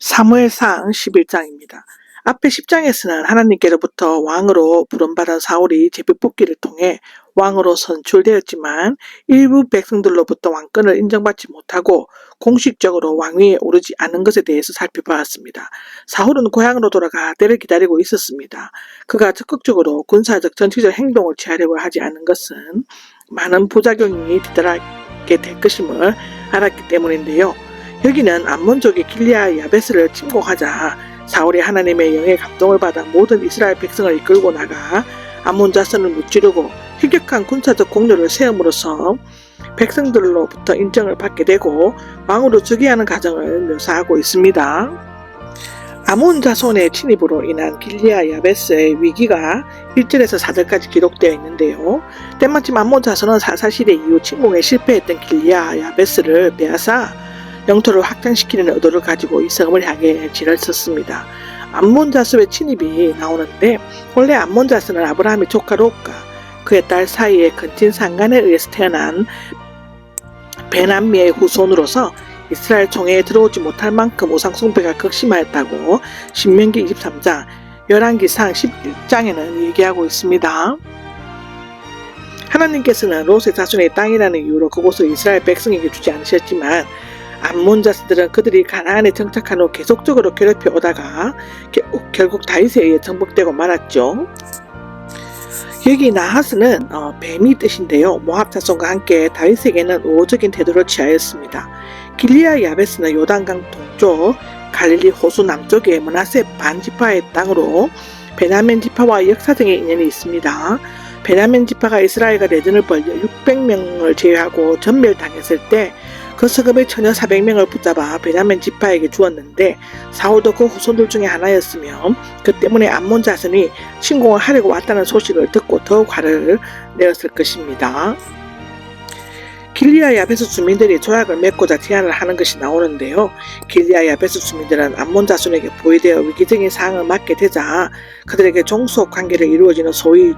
사무엘상 11장입니다. 앞에 10장에서는 하나님께로부터 왕으로 부름받은 사울이 제비뽑기를 통해 왕으로 선출되었지만 일부 백성들로부터 왕권을 인정받지 못하고 공식적으로 왕위에 오르지 않은 것에 대해서 살펴보았습니다. 사울은 고향으로 돌아가 때를 기다리고 있었습니다. 그가 적극적으로 군사적 정치적 행동을 취하려고 하지 않은 것은 많은 부작용이 뒤따르게 될 것임을 알았기 때문인데요. 여기는 암몬족의 길리아 야베스를 침공하자 사울이 하나님의 영의 감동을 받아 모든 이스라엘 백성을 이끌고 나가 암몬 자손을 무찌르고 휘격한 군사적 공로를 세움으로써 백성들로부터 인정을 받게 되고 왕으로 즉위하는 과정을 묘사하고 있습니다. 암몬 자손의 침입으로 인한 길리아 야베스의 위기가 1절에서 4절까지 기록되어 있는데요. 때마침 암몬 자손은 사사시대 이후 침공에 실패했던 길리아 야베스를 빼앗아 영토를 확장시키는 의도를 가지고 이 성을 향해 진을 쳤습니다. 암몬 자손의 침입이 나오는데 원래 암몬 자손은 아브라함의 조카 롯과 그의 딸 사이의 근친 상간에 의해서 태어난 베남미의 후손으로서 이스라엘 총회에 들어오지 못할 만큼 우상숭배가 극심하였다고 신명기 23장, 열왕기상 11장에는 얘기하고 있습니다. 하나님께서는 롯의 자손의 땅이라는 이유로 그곳을 이스라엘 백성에게 주지 않으셨지만 암몬 자손들은 그들이 가나안에 정착한 후 계속적으로 괴롭혀 오다가 결국 다윗에 의해 정복되고 말았죠. 여기 나하스는 뱀이 뜻인데요. 모압 자손과 함께 다윗에게는 우호적인 태도를 취하였습니다. 길리아 야베스는 요단강 동쪽 갈릴리 호수 남쪽의 므낫세 반지파의 땅으로 베냐민 지파와 역사적인 인연이 있습니다. 베냐민 지파가 이스라엘과 내전을 벌여 600명을 제외하고 전멸당했을 때 그 서금의 처녀 400명을 붙잡아 베냐민 지파에게 주었는데 사울도 그 후손들 중에 하나였으며 그 때문에 암몬 자손이 침공을 하려고 왔다는 소식을 듣고 더욱 화를 내었을 것입니다. 길리아 야베스 주민들이 조약을 맺고자 제안을 하는 것이 나오는데요. 길리아 야베스 주민들은 암몬 자손에게 보위되어 위기적인 상황을 맡게 되자 그들에게 종속 관계를 이루어지는 소위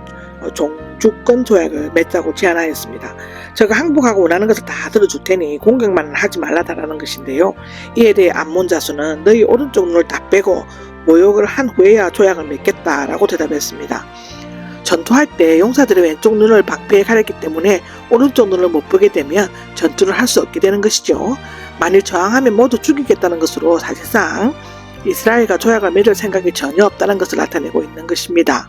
종주권 조약을 맺자고 제안하였습니다. 저가 항복하고 원하는 것을 다 들어줄 테니 공격만 하지 말라다라는 것인데요. 이에 대해 암몬 자손은 너희 오른쪽 눈을 다 빼고 모욕을 한 후에야 조약을 맺겠다라고 대답했습니다. 전투할 때 용사들의 왼쪽 눈을 방패에 가렸기 때문에 오른쪽 눈을 못 보게 되면 전투를 할 수 없게 되는 것이죠. 만일 저항하면 모두 죽이겠다는 것으로 사실상 이스라엘과 조약을 맺을 생각이 전혀 없다는 것을 나타내고 있는 것입니다.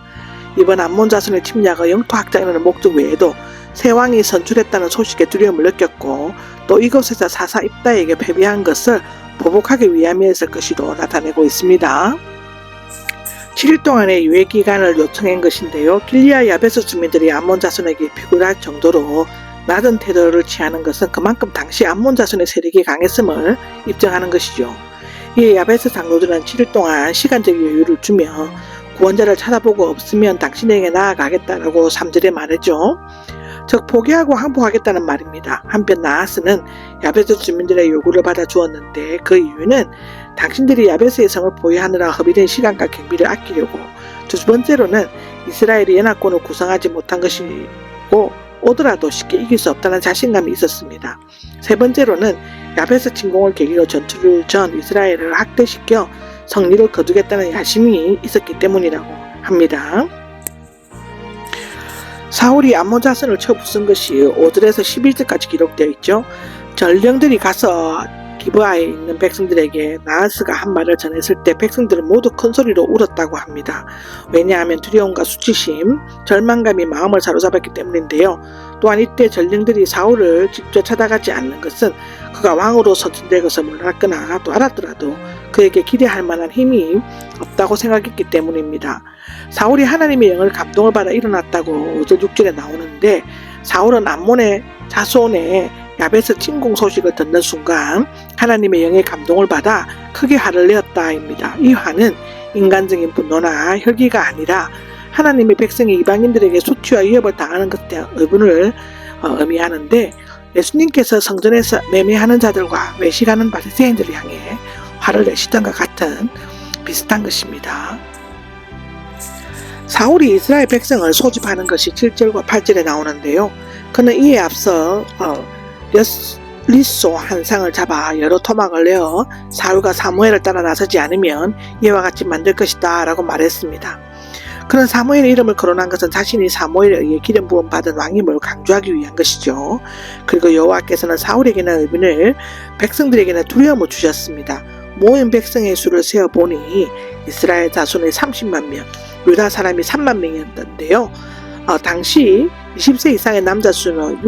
이번 암몬 자손의 침략의 영토 확장이라는 목적 외에도 새 왕이 선출했다는 소식에 두려움을 느꼈고 또 이곳에서 사사 입다에게 패배한 것을 보복하기 위함이었을 것으로 나타내고 있습니다. 7일 동안의 유예 기간을 요청한 것인데요. 길리아 야베스 주민들이 암몬 자손에게 피곤할 정도로 낮은 태도를 취하는 것은 그만큼 당시 암몬 자손의 세력이 강했음을 입증하는 것이죠. 이에 야베스 장로들은 7일 동안 시간적 여유를 주며 구원자를 찾아보고 없으면 당신에게 나아가겠다라고 3절에 말했죠. 즉 포기하고 항복하겠다는 말입니다. 한편 나하스는 야베스 주민들의 요구를 받아 주었는데 그 이유는 당신들이 야베스의 성을 보유하느라 허비된 시간과 경비를 아끼려고, 두 번째로는 이스라엘이 연합군을 구성하지 못한 것이고 오더라도 쉽게 이길 수 없다는 자신감이 있었습니다. 세 번째로는 야베스 침공을 계기로 전투를 전 이스라엘을 학대시켜 성리를 거두겠다는 야심이 있었기 때문이라고 합니다. 사울이 암몬 자손을 쳐부순 것이 5절에서 11절까지 기록되어 있죠. 전령들이 가서 기브아에 있는 백성들에게 나하스가 한 말을 전했을 때 백성들은 모두 큰 소리로 울었다고 합니다. 왜냐하면 두려움과 수치심, 절망감이 마음을 사로잡았기 때문인데요. 또한 이때 전령들이 사울을 직접 찾아가지 않는 것은 그가 왕으로 선출될 것을 몰랐거나 또 알았더라도 그에게 기대할 만한 힘이 없다고 생각했기 때문입니다. 사울이 하나님의 영을 감동을 받아 일어났다고 5절 6절에 나오는데 사울은 암몬의 자손의 야베스 침공 소식을 듣는 순간 하나님의 영의 감동을 받아 크게 화를 내었다입니다. 이 화는 인간적인 분노나 혈기가 아니라 하나님의 백성이 이방인들에게 수치와 위협을 당하는 것에 대한 의분을 의미하는데 예수님께서 성전에서 매매하는 자들과 외식하는 바리새인들을 향해 화를 내시던 것 같은 비슷한 것입니다. 사울이 이스라엘 백성을 소집하는 것이 7절과 8절에 나오는데요. 그는 이에 앞서 리소 한 상을 잡아 여러 토막을 내어 사울과 사무엘을 따라 나서지 않으면 이와 같이 만들 것이다 라고 말했습니다. 그런 사무엘의 이름을 거론한 것은 자신이 사무엘에 의해 기름 부음 받은 왕임을 강조하기 위한 것이죠. 그리고 여호와께서는 사울에게는 의문을, 백성들에게는 두려움을 주셨습니다. 모인 백성의 수를 세어보니 이스라엘 자손이 30만 명, 유다 사람이 3만 명이었는데요. 당시 20세 이상의 남자 수는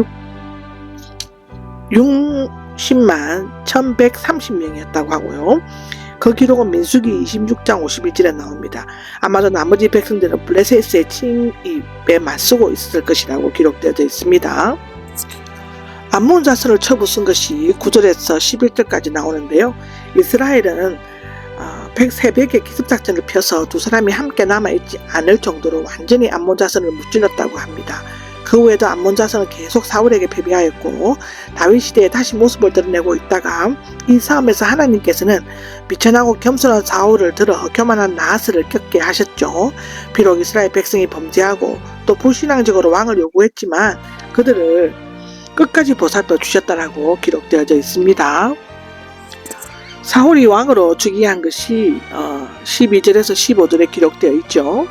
60만 1130명이었다고 하고요. 그 기록은 민수기 26장 51절에 나옵니다. 아마도 나머지 백성들은 블레셋의 침입에 맞서고 있을 것이라고 기록되어져 있습니다. 암몬 자손을 쳐부순 것이 9절에서 11절까지 나오는데요. 이스라엘은 새벽에 기습작전을 펴서 두 사람이 함께 남아있지 않을 정도로 완전히 암몬 자손을 무찔렀다고 합니다. 그 후에도 암몬 자손은 계속 사울에게 패배하였고 다윗 시대에 다시 모습을 드러내고 있다가 이 싸움에서 하나님께서는 미천하고 겸손한 사울을 들어 교만한 나하스를 겪게 하셨죠. 비록 이스라엘 백성이 범죄하고 또 불신앙적으로 왕을 요구했지만 그들을 끝까지 보살펴 주셨다라고 기록되어져 있습니다. 사울이 왕으로 즉위한 것이 12절에서 15절에 기록되어 있죠.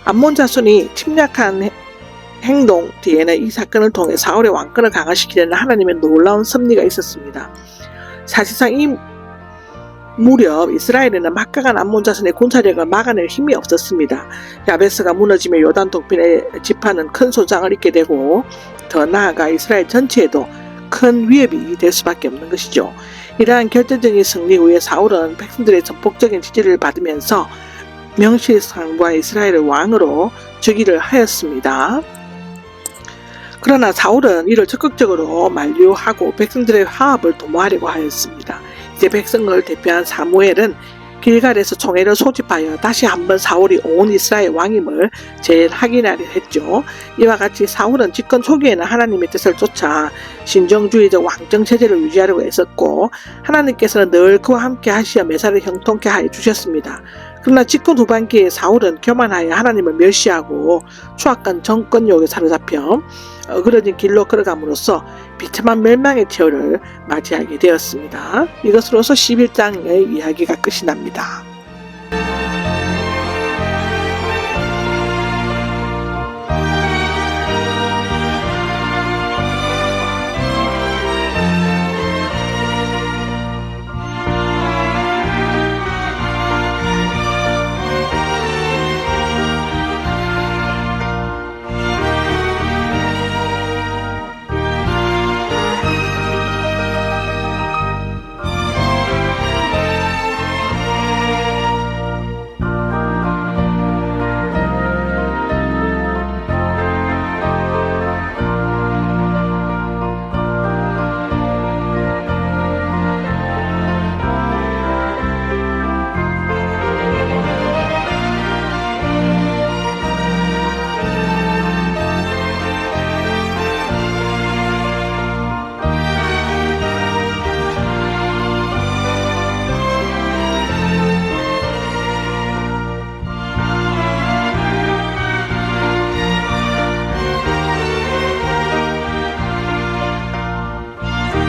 암몬 자손이 침략한 행동 뒤에는 이 사건을 통해 사울의 왕권을 강화시키려는 하나님의 놀라운 섭리가 있었습니다. 사실상 이 무렵 이스라엘에는 막강한 암몬 자손의 군사력을 막아낼 힘이 없었습니다. 야베스가 무너지며 요단 동편의 지파는 큰 손상을 입게 되고 더 나아가 이스라엘 전체에도 큰 위협이 될 수밖에 없는 것이죠. 이러한 결정적인 승리 후에 사울은 백성들의 전폭적인 지지를 받으면서 명실상부한 이스라엘의 왕으로 즉위를 하였습니다. 그러나 사울은 이를 적극적으로 만류하고 백성들의 화합을 도모하려고 하였습니다. 이제 백성을 대표한 사무엘은 길갈에서 총회를 소집하여 다시 한번 사울이 온 이스라엘 왕임을 재확인하려 했죠. 이와 같이 사울은 집권 초기에는 하나님의 뜻을 쫓아 신정주의적 왕정 체제를 유지하려고 했었고 하나님께서는 늘 그와 함께 하시어 매사를 형통케 하여 주셨습니다. 그러나 집권 후반기에 사울은 교만하여 하나님을 멸시하고 추악한 정권욕에 사로잡혀 어그러진 길로 걸어감으로써 비참한 멸망의 최후를 맞이하게 되었습니다. 이것으로서 11장의 이야기가 끝이 납니다.